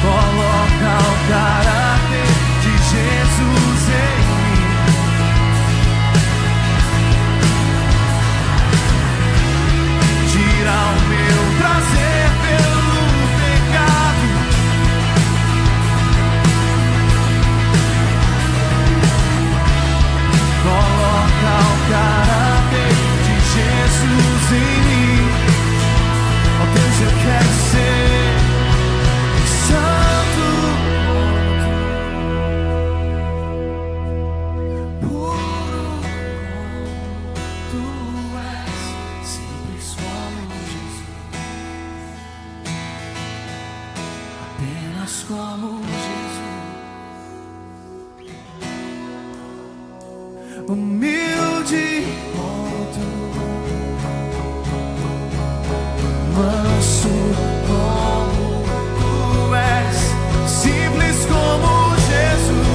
Coloca o caráter de Jesus em mim. Tira o meu prazer pelo pecado. Coloca o caráter de Jesus em mim. Ó Deus, eu quero ser santo como tu, puro como tu humilde como tu, manso como tu és, simples como Jesus,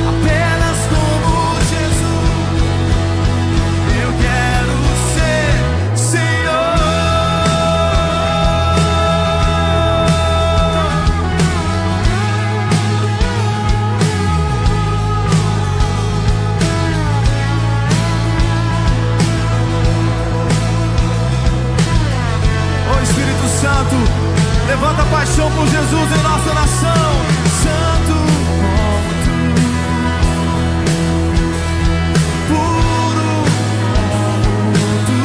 apenas como Jesus. Eu quero ser Senhor. Ô Espírito Santo, levanta paixão por Jesus em nossa nação. Santo como tu, puro como tu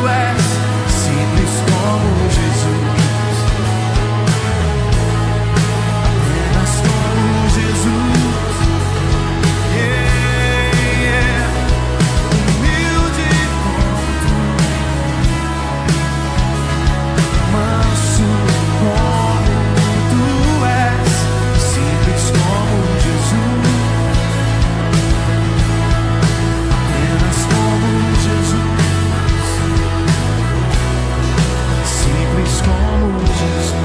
és, simples como Jesus, apenas como Jesus. Yeah, yeah. Humilde como tu, manso como tu és, simples como Jesus, apenas como Jesus, simples como Jesus,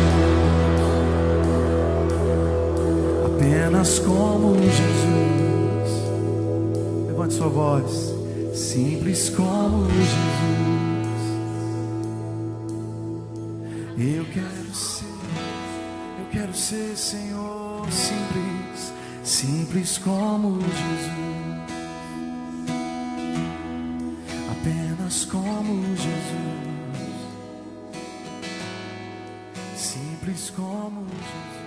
apenas como Jesus. Levante sua voz. Simples como Jesus. Eu quero ser, Senhor, simples, simples como Jesus, apenas como Jesus, simples como Jesus.